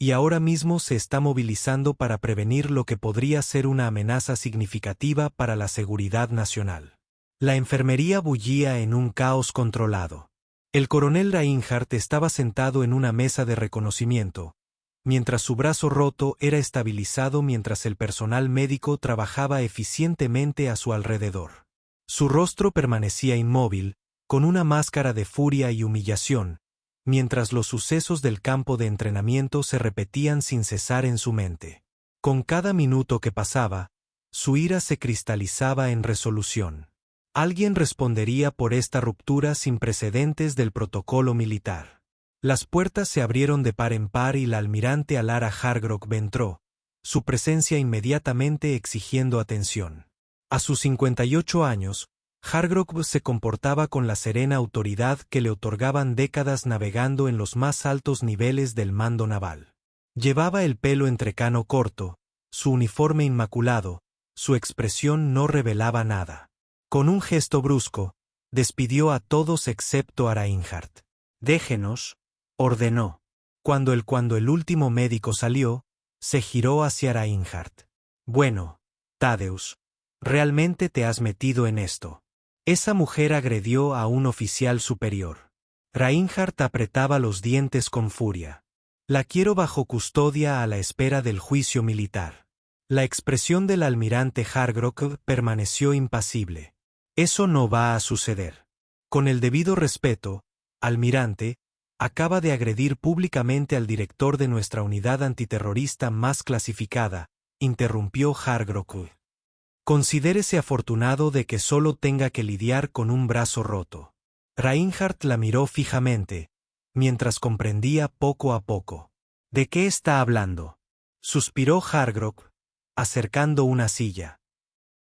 y ahora mismo se está movilizando para prevenir lo que podría ser una amenaza significativa para la seguridad nacional. La enfermería bullía en un caos controlado. El coronel Reinhardt estaba sentado en una mesa de reconocimiento, mientras su brazo roto era estabilizado mientras el personal médico trabajaba eficientemente a su alrededor. Su rostro permanecía inmóvil, con una máscara de furia y humillación, mientras los sucesos del campo de entrenamiento se repetían sin cesar en su mente. Con cada minuto que pasaba, su ira se cristalizaba en resolución. Alguien respondería por esta ruptura sin precedentes del protocolo militar. Las puertas se abrieron de par en par y la almirante Alara Hargrove entró, su presencia inmediatamente exigiendo atención. A sus 58 años, Hargrove se comportaba con la serena autoridad que le otorgaban décadas navegando en los más altos niveles del mando naval. Llevaba el pelo entrecano corto, su uniforme inmaculado, su expresión no revelaba nada. Con un gesto brusco, despidió a todos excepto a Reinhardt. «Déjenos», ordenó. Cuando el último médico salió, se giró hacia Reinhardt. «Bueno, Thaddeus, realmente te has metido en esto». Esa mujer agredió a un oficial superior. Reinhardt apretaba los dientes con furia. «La quiero bajo custodia a la espera del juicio militar». La expresión del almirante Hargrove permaneció impasible. «Eso no va a suceder». «Con el debido respeto, almirante, acaba de agredir públicamente al director de nuestra unidad antiterrorista más clasificada», interrumpió Hargrove. «Considérese afortunado de que solo tenga que lidiar con un brazo roto». Reinhardt la miró fijamente, mientras comprendía poco a poco. «¿De qué está hablando?», suspiró Hargrove, acercando una silla.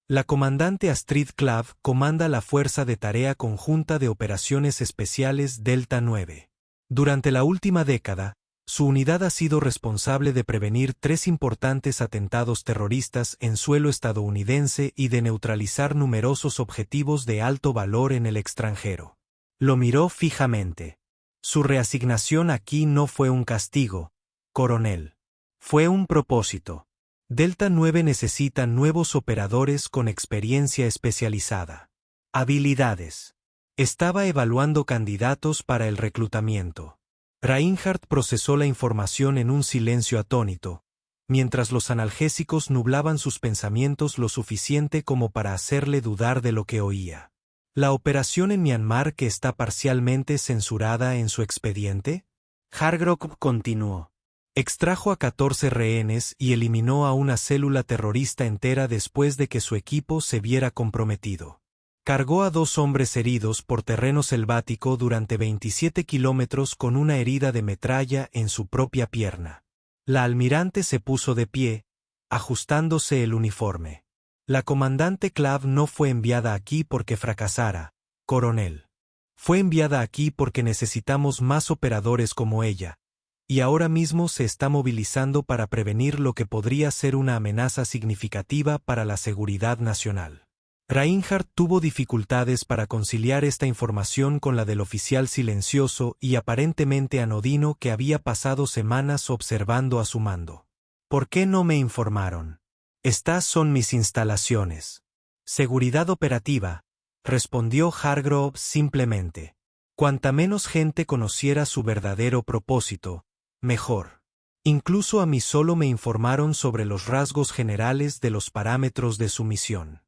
«La comandante Astrid Klav comanda la Fuerza de Tarea Conjunta de Operaciones Especiales Delta 9. Durante la última década, su unidad ha sido responsable de prevenir 3 importantes atentados terroristas en suelo estadounidense y de neutralizar numerosos objetivos de alto valor en el extranjero». Lo miró fijamente. «Su reasignación aquí no fue un castigo, coronel. Fue un propósito. Delta 9 necesita nuevos operadores con experiencia especializada. Habilidades. Estaba evaluando candidatos para el reclutamiento». Reinhardt procesó la información en un silencio atónito, mientras los analgésicos nublaban sus pensamientos lo suficiente como para hacerle dudar de lo que oía. «¿La operación en Myanmar que está parcialmente censurada en su expediente?», Hargrove continuó. «Extrajo a 14 rehenes y eliminó a una célula terrorista entera después de que su equipo se viera comprometido. Cargó a 2 hombres heridos por terreno selvático durante 27 kilómetros con una herida de metralla en su propia pierna». La almirante se puso de pie, ajustándose el uniforme. «La comandante Clav no fue enviada aquí porque fracasara, coronel. Fue enviada aquí porque necesitamos más operadores como ella, y ahora mismo se está movilizando para prevenir lo que podría ser una amenaza significativa para la seguridad nacional». Reinhardt tuvo dificultades para conciliar esta información con la del oficial silencioso y aparentemente anodino que había pasado semanas observando a su mando. «¿Por qué no me informaron? Estas son mis instalaciones». «Seguridad operativa», respondió Hargrove simplemente. «Cuanta menos gente conociera su verdadero propósito, mejor. Incluso a mí solo me informaron sobre los rasgos generales de los parámetros de su misión».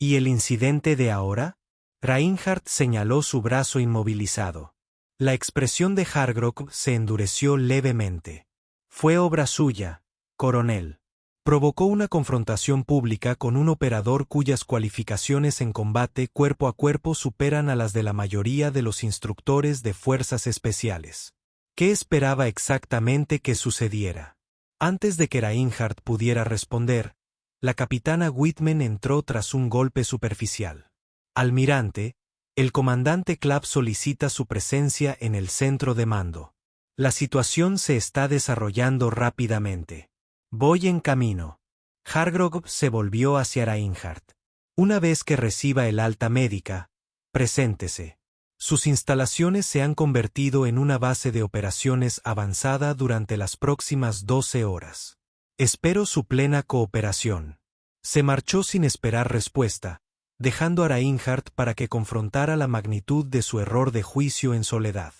¿Y el incidente de ahora? Reinhardt señaló su brazo inmovilizado. La expresión de Hargrove se endureció levemente. Fue obra suya, coronel. Provocó una confrontación pública con un operador cuyas cualificaciones en combate cuerpo a cuerpo superan a las de la mayoría de los instructores de fuerzas especiales. ¿Qué esperaba exactamente que sucediera? Antes de que Reinhardt pudiera responder, la capitana Whitman entró tras un golpe superficial. Almirante, el comandante Clapp solicita su presencia en el centro de mando. La situación se está desarrollando rápidamente. Voy en camino. Hargrove se volvió hacia Reinhardt. Una vez que reciba el alta médica, preséntese. Sus instalaciones se han convertido en una base de operaciones avanzada durante las próximas 12 horas. Espero su plena cooperación. Se marchó sin esperar respuesta, dejando a Reinhardt para que confrontara la magnitud de su error de juicio en soledad.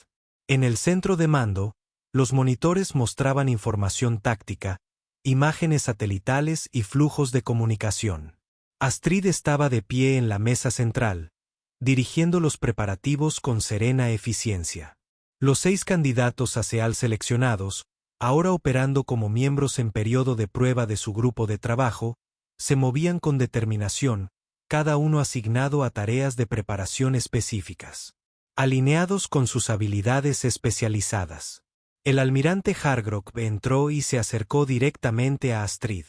En el centro de mando, los monitores mostraban información táctica, imágenes satelitales y flujos de comunicación. Astrid estaba de pie en la mesa central, dirigiendo los preparativos con serena eficiencia. Los 6 candidatos a SEAL seleccionados, ahora operando como miembros en periodo de prueba de su grupo de trabajo, se movían con determinación, cada uno asignado a tareas de preparación específicas, alineados con sus habilidades especializadas. El almirante Hargrove entró y se acercó directamente a Astrid.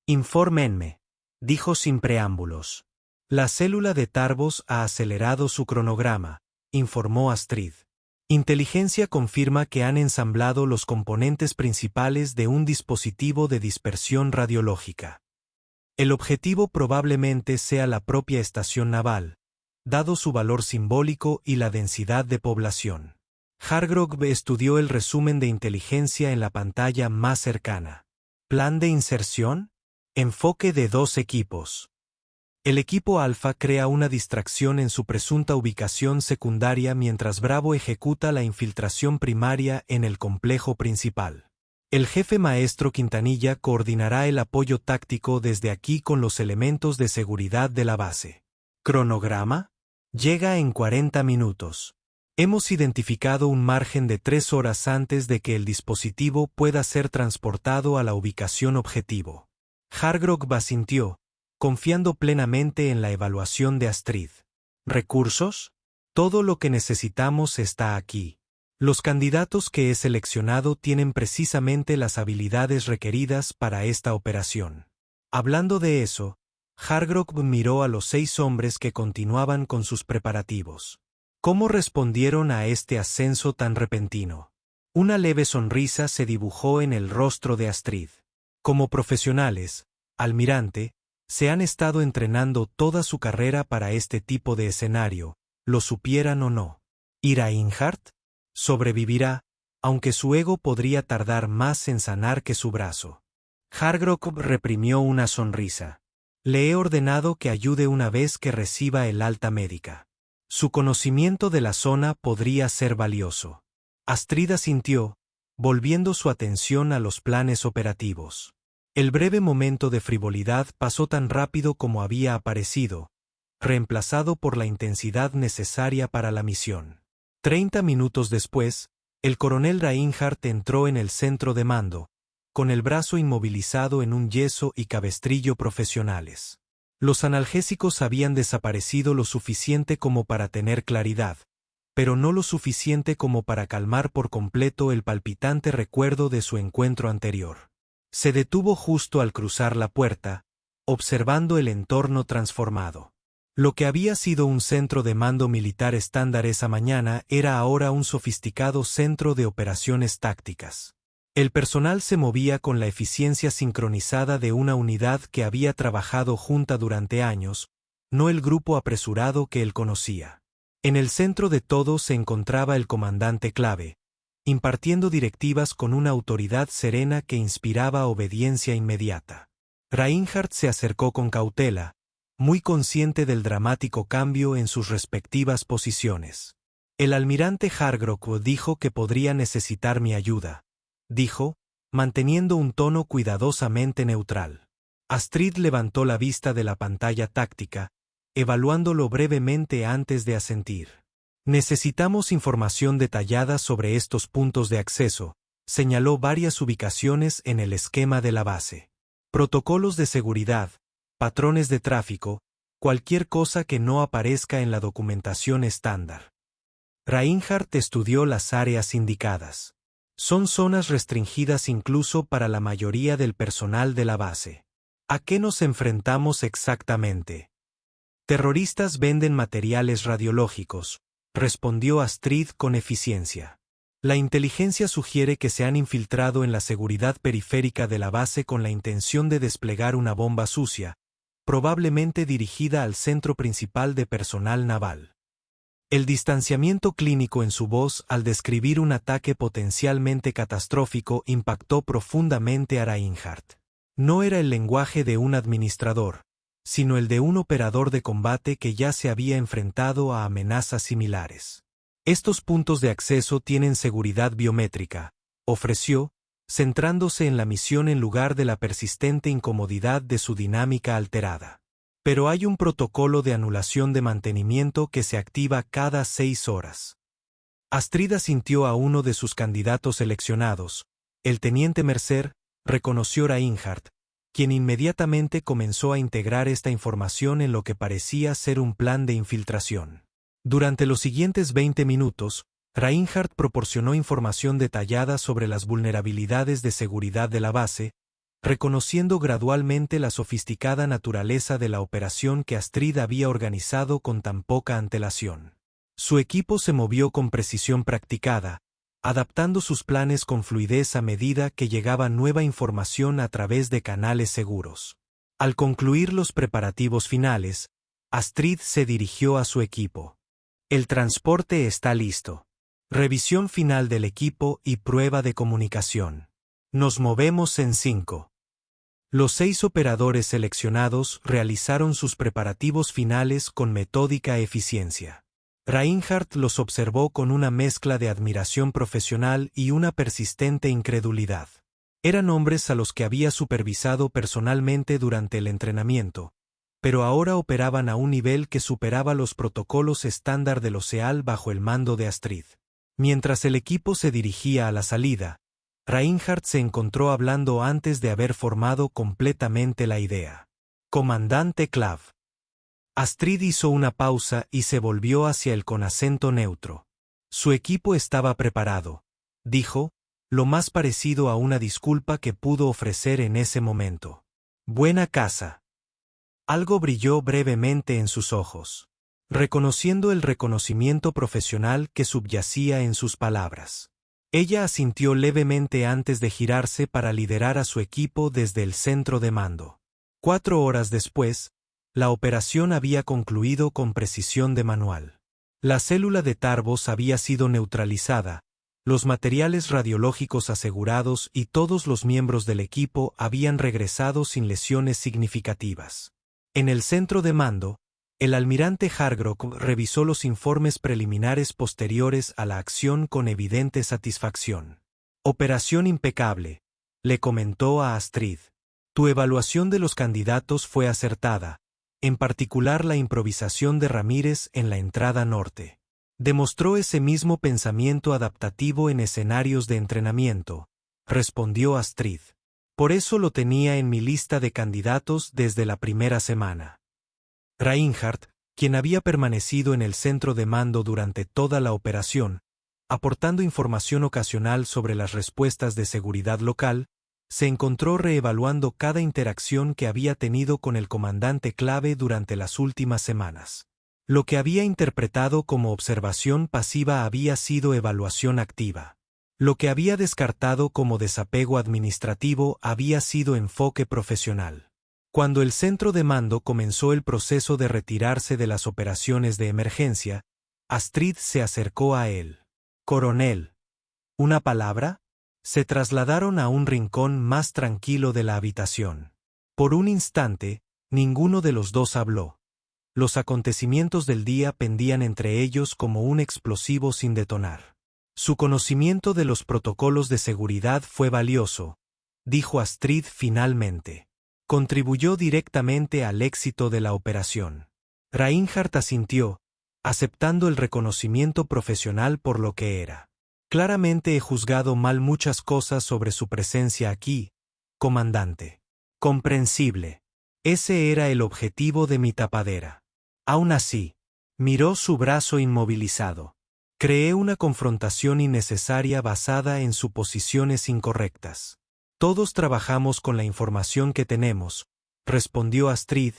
«Infórmenme», dijo sin preámbulos. «La célula de Tarvos ha acelerado su cronograma», informó Astrid. «Inteligencia confirma que han ensamblado los componentes principales de un dispositivo de dispersión radiológica. El objetivo probablemente sea la propia estación naval, dado su valor simbólico y la densidad de población». Hargrove estudió el resumen de inteligencia en la pantalla más cercana. ¿Plan de inserción? Enfoque de 2 equipos. El equipo Alfa crea una distracción en su presunta ubicación secundaria mientras Bravo ejecuta la infiltración primaria en el complejo principal. El jefe maestro Quintanilla coordinará el apoyo táctico desde aquí con los elementos de seguridad de la base. ¿Cronograma? Llega en 40 minutos. Hemos identificado un margen de 3 horas antes de que el dispositivo pueda ser transportado a la ubicación objetivo. Hargrove asintió, confiando plenamente en la evaluación de Astrid. ¿Recursos? Todo lo que necesitamos está aquí. Los candidatos que he seleccionado tienen precisamente las habilidades requeridas para esta operación. Hablando de eso, Hargrove miró a los 6 hombres que continuaban con sus preparativos. ¿Cómo respondieron a este ascenso tan repentino? Una leve sonrisa se dibujó en el rostro de Astrid. Como profesionales, almirante, se han estado entrenando toda su carrera para este tipo de escenario, lo supieran o no. ¿Y Reinhardt? Sobrevivirá, aunque su ego podría tardar más en sanar que su brazo. Hargrove reprimió una sonrisa. Le he ordenado que ayude una vez que reciba el alta médica. Su conocimiento de la zona podría ser valioso. Astrid asintió, volviendo su atención a los planes operativos. El breve momento de frivolidad pasó tan rápido como había aparecido, reemplazado por la intensidad necesaria para la misión. 30 minutos después, el coronel Reinhardt entró en el centro de mando, con el brazo inmovilizado en un yeso y cabestrillo profesionales. Los analgésicos habían desaparecido lo suficiente como para tener claridad, pero no lo suficiente como para calmar por completo el palpitante recuerdo de su encuentro anterior. Se detuvo justo al cruzar la puerta, observando el entorno transformado. Lo que había sido un centro de mando militar estándar esa mañana era ahora un sofisticado centro de operaciones tácticas. El personal se movía con la eficiencia sincronizada de una unidad que había trabajado junta durante años, no el grupo apresurado que él conocía. En el centro de todo se encontraba el comandante clave, impartiendo directivas con una autoridad serena que inspiraba obediencia inmediata. Reinhardt se acercó con cautela, muy consciente del dramático cambio en sus respectivas posiciones. El almirante Hargrove dijo que podría necesitar mi ayuda, dijo, manteniendo un tono cuidadosamente neutral. Astrid levantó la vista de la pantalla táctica, evaluándolo brevemente antes de asentir. Necesitamos información detallada sobre estos puntos de acceso. Señaló varias ubicaciones en el esquema de la base. Protocolos de seguridad, patrones de tráfico, cualquier cosa que no aparezca en la documentación estándar. Reinhardt estudió las áreas indicadas. Son zonas restringidas incluso para la mayoría del personal de la base. ¿A qué nos enfrentamos exactamente? Terroristas venden materiales radiológicos, respondió Astrid con eficiencia. La inteligencia sugiere que se han infiltrado en la seguridad periférica de la base con la intención de desplegar una bomba sucia, probablemente dirigida al centro principal de personal naval. El distanciamiento clínico en su voz al describir un ataque potencialmente catastrófico impactó profundamente a Reinhardt. No era el lenguaje de un administrador, sino el de un operador de combate que ya se había enfrentado a amenazas similares. Estos puntos de acceso tienen seguridad biométrica, ofreció, centrándose en la misión en lugar de la persistente incomodidad de su dinámica alterada. Pero hay un protocolo de anulación de mantenimiento que se activa cada 6 horas. Astrid asintió a uno de sus candidatos seleccionados, el teniente Mercer, reconoció Reinhardt, quien inmediatamente comenzó a integrar esta información en lo que parecía ser un plan de infiltración. Durante los siguientes 20 minutos, Reinhardt proporcionó información detallada sobre las vulnerabilidades de seguridad de la base, reconociendo gradualmente la sofisticada naturaleza de la operación que Astrid había organizado con tan poca antelación. Su equipo se movió con precisión practicada, adaptando sus planes con fluidez a medida que llegaba nueva información a través de canales seguros. Al concluir los preparativos finales, Astrid se dirigió a su equipo. El transporte está listo. Revisión final del equipo y prueba de comunicación. Nos movemos en 5. Los 6 operadores seleccionados realizaron sus preparativos finales con metódica eficiencia. Reinhardt los observó con una mezcla de admiración profesional y una persistente incredulidad. Eran hombres a los que había supervisado personalmente durante el entrenamiento, pero ahora operaban a un nivel que superaba los protocolos estándar del OSEAL bajo el mando de Astrid. Mientras el equipo se dirigía a la salida, Reinhardt se encontró hablando antes de haber formado completamente la idea. Comandante Clav. Astrid hizo una pausa y se volvió hacia él con acento neutro. Su equipo estaba preparado, dijo, lo más parecido a una disculpa que pudo ofrecer en ese momento. Buena casa. Algo brilló brevemente en sus ojos, reconociendo el reconocimiento profesional que subyacía en sus palabras. Ella asintió levemente antes de girarse para liderar a su equipo desde el centro de mando. 4 horas después, la operación había concluido con precisión de manual. La célula de Tarbos había sido neutralizada, los materiales radiológicos asegurados y todos los miembros del equipo habían regresado sin lesiones significativas. En el centro de mando, el almirante Hargrove revisó los informes preliminares posteriores a la acción con evidente satisfacción. Operación impecable, le comentó a Astrid. Tu evaluación de los candidatos fue acertada, en particular la improvisación de Ramírez en la entrada norte. Demostró ese mismo pensamiento adaptativo en escenarios de entrenamiento, respondió Astrid. Por eso lo tenía en mi lista de candidatos desde la primera semana. Reinhardt, quien había permanecido en el centro de mando durante toda la operación, aportando información ocasional sobre las respuestas de seguridad local, se encontró reevaluando cada interacción que había tenido con el comandante clave durante las últimas semanas. Lo que había interpretado como observación pasiva había sido evaluación activa. Lo que había descartado como desapego administrativo había sido enfoque profesional. Cuando el centro de mando comenzó el proceso de retirarse de las operaciones de emergencia, Astrid se acercó a él. Coronel. ¿Una palabra? Se trasladaron a un rincón más tranquilo de la habitación. Por un instante, ninguno de los dos habló. Los acontecimientos del día pendían entre ellos como un explosivo sin detonar. Su conocimiento de los protocolos de seguridad fue valioso, dijo Astrid finalmente. Contribuyó directamente al éxito de la operación. Reinhardt asintió, aceptando el reconocimiento profesional por lo que era. Claramente he juzgado mal muchas cosas sobre su presencia aquí, comandante. Comprensible. Ese era el objetivo de mi tapadera. Aún así, miró su brazo inmovilizado. Creé una confrontación innecesaria basada en suposiciones incorrectas. Todos trabajamos con la información que tenemos, respondió Astrid,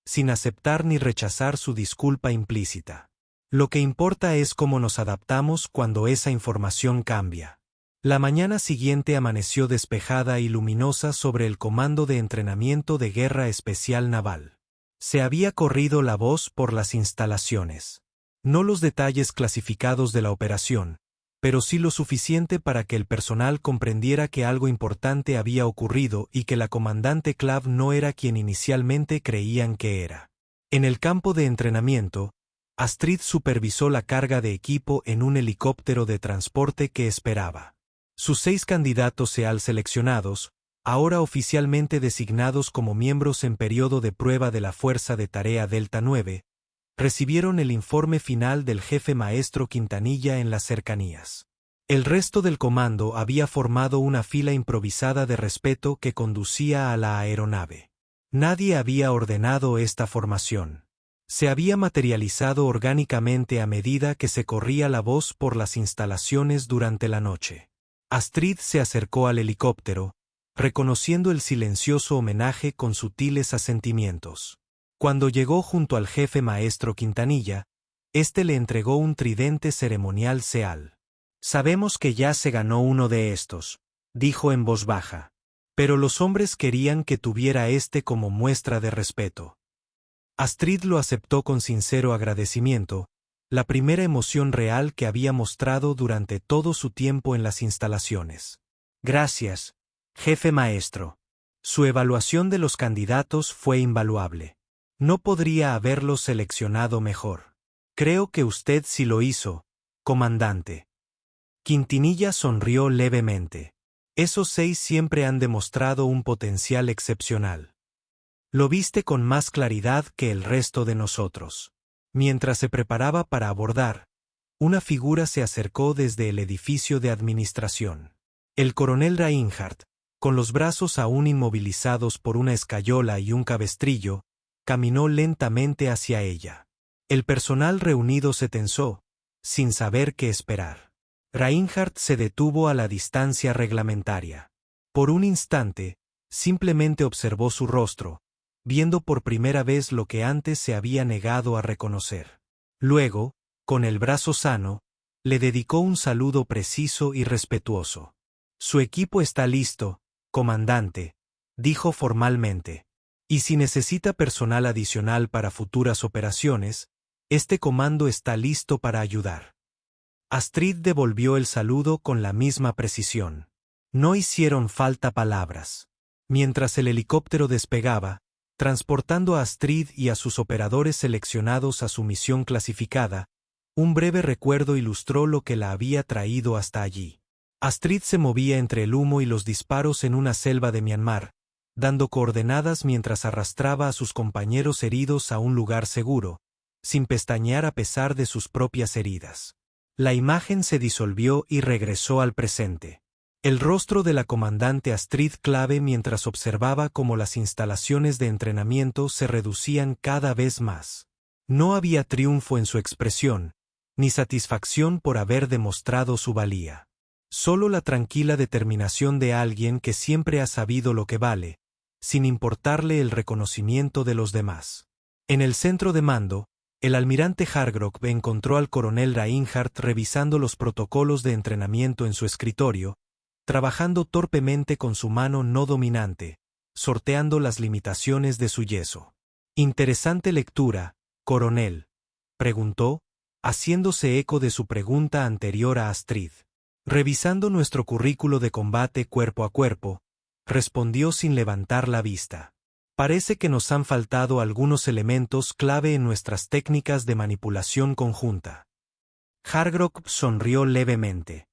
sin aceptar ni rechazar su disculpa implícita. Lo que importa es cómo nos adaptamos cuando esa información cambia. La mañana siguiente amaneció despejada y luminosa sobre el Comando de Entrenamiento de Guerra Especial Naval. Se había corrido la voz por las instalaciones. No los detalles clasificados de la operación, pero sí lo suficiente para que el personal comprendiera que algo importante había ocurrido y que la comandante Clav no era quien inicialmente creían que era. En el campo de entrenamiento, Astrid supervisó la carga de equipo en un helicóptero de transporte que esperaba. Sus 6 candidatos SEAL seleccionados, ahora oficialmente designados como miembros en periodo de prueba de la Fuerza de Tarea Delta 9, recibieron el informe final del jefe maestro Quintanilla en las cercanías. El resto del comando había formado una fila improvisada de respeto que conducía a la aeronave. Nadie había ordenado esta formación. Se había materializado orgánicamente a medida que se corría la voz por las instalaciones durante la noche. Astrid se acercó al helicóptero, reconociendo el silencioso homenaje con sutiles asentimientos. Cuando llegó junto al jefe maestro Quintanilla, éste le entregó un tridente ceremonial SEAL. Sabemos que ya se ganó uno de estos, dijo en voz baja. Pero los hombres querían que tuviera este como muestra de respeto. Astrid lo aceptó con sincero agradecimiento, la primera emoción real que había mostrado durante todo su tiempo en las instalaciones. Gracias, jefe maestro. Su evaluación de los candidatos fue invaluable. No podría haberlos seleccionado mejor. Creo que usted sí lo hizo, comandante. Quintanilla sonrió levemente. Esos 6 siempre han demostrado un potencial excepcional. Lo viste con más claridad que el resto de nosotros. Mientras se preparaba para abordar, una figura se acercó desde el edificio de administración. El coronel Reinhardt, con los brazos aún inmovilizados por una escayola y un cabestrillo, caminó lentamente hacia ella. El personal reunido se tensó, sin saber qué esperar. Reinhardt se detuvo a la distancia reglamentaria. Por un instante, simplemente observó su rostro, viendo por primera vez lo que antes se había negado a reconocer. Luego, con el brazo sano, le dedicó un saludo preciso y respetuoso. Su equipo está listo, comandante, dijo formalmente. Y si necesita personal adicional para futuras operaciones, este comando está listo para ayudar. Astrid devolvió el saludo con la misma precisión. No hicieron falta palabras. Mientras el helicóptero despegaba, transportando a Astrid y a sus operadores seleccionados a su misión clasificada, un breve recuerdo ilustró lo que la había traído hasta allí. Astrid se movía entre el humo y los disparos en una selva de Myanmar, dando coordenadas mientras arrastraba a sus compañeros heridos a un lugar seguro, sin pestañear a pesar de sus propias heridas. La imagen se disolvió y regresó al presente. El rostro de la comandante Astrid clave mientras observaba cómo las instalaciones de entrenamiento se reducían cada vez más. No había triunfo en su expresión, ni satisfacción por haber demostrado su valía. Solo la tranquila determinación de alguien que siempre ha sabido lo que vale, sin importarle el reconocimiento de los demás. En el centro de mando, el almirante Hargrove encontró al coronel Reinhardt revisando los protocolos de entrenamiento en su escritorio, trabajando torpemente con su mano no dominante, sorteando las limitaciones de su yeso. «Interesante lectura, coronel», preguntó, haciéndose eco de su pregunta anterior a Astrid. «Revisando nuestro currículo de combate cuerpo a cuerpo», respondió sin levantar la vista. «Parece que nos han faltado algunos elementos clave en nuestras técnicas de manipulación conjunta». Hargrove sonrió levemente.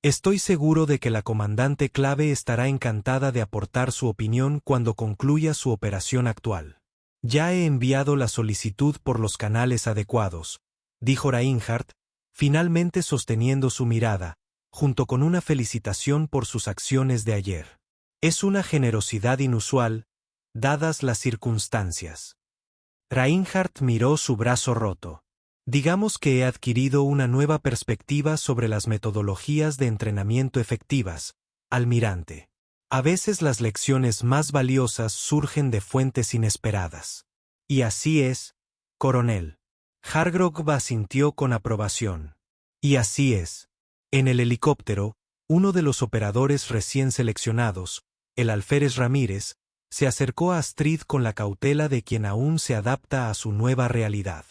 «Estoy seguro de que la comandante clave estará encantada de aportar su opinión cuando concluya su operación actual». Ya he enviado la solicitud por los canales adecuados, dijo Reinhardt, finalmente sosteniendo su mirada, junto con una felicitación por sus acciones de ayer. Es una generosidad inusual, dadas las circunstancias. Reinhardt miró su brazo roto. Digamos que he adquirido una nueva perspectiva sobre las metodologías de entrenamiento efectivas, almirante. A veces las lecciones más valiosas surgen de fuentes inesperadas. Y así es, coronel. Hargrove asintió con aprobación. Y así es. En el helicóptero, uno de los operadores recién seleccionados, el alférez Ramírez, se acercó a Astrid con la cautela de quien aún se adapta a su nueva realidad.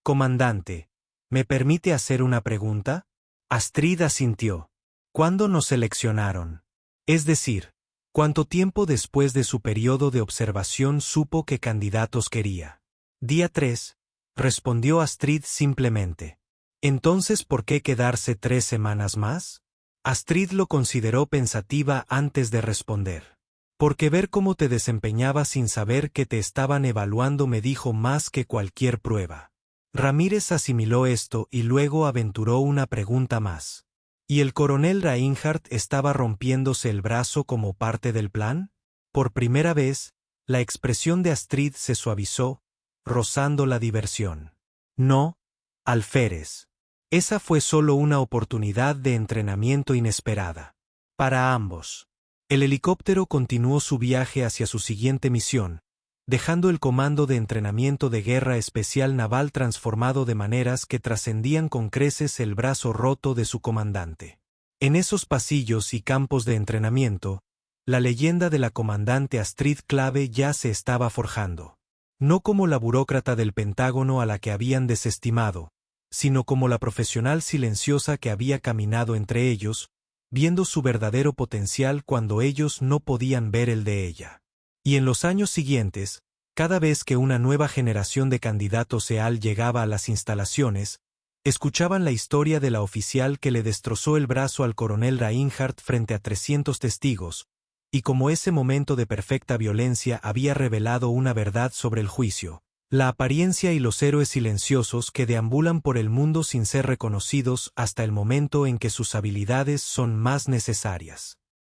Comandante, ¿me permite hacer una pregunta? Astrid asintió. ¿Cuándo nos seleccionaron? Es decir, ¿cuánto tiempo después de su periodo de observación supo qué candidatos quería? Día 3, respondió Astrid simplemente. ¿Entonces por qué quedarse 3 semanas más? Astrid lo consideró pensativa antes de responder. Porque ver cómo te desempeñabas sin saber que te estaban evaluando me dijo más que cualquier prueba. Ramírez asimiló esto y luego aventuró una pregunta más. ¿Y el coronel Reinhardt estaba rompiéndose el brazo como parte del plan? Por primera vez, la expresión de Astrid se suavizó, rozando la diversión. No, alférez. Esa fue solo una oportunidad de entrenamiento inesperada. Para ambos. El helicóptero continuó su viaje hacia su siguiente misión, dejando el Comando de Entrenamiento de Guerra Especial Naval transformado de maneras que trascendían con creces el brazo roto de su comandante. En esos pasillos y campos de entrenamiento, la leyenda de la comandante Astrid Clave ya se estaba forjando. No como la burócrata del Pentágono a la que habían desestimado, sino como la profesional silenciosa que había caminado entre ellos, viendo su verdadero potencial cuando ellos no podían ver el de ella. Y en los años siguientes, cada vez que una nueva generación de candidatos EAL llegaba a las instalaciones, escuchaban la historia de la oficial que le destrozó el brazo al coronel Reinhardt frente a 300 testigos, y como ese momento de perfecta violencia había revelado una verdad sobre el juicio, la apariencia y los héroes silenciosos que deambulan por el mundo sin ser reconocidos hasta el momento en que sus habilidades son más necesarias.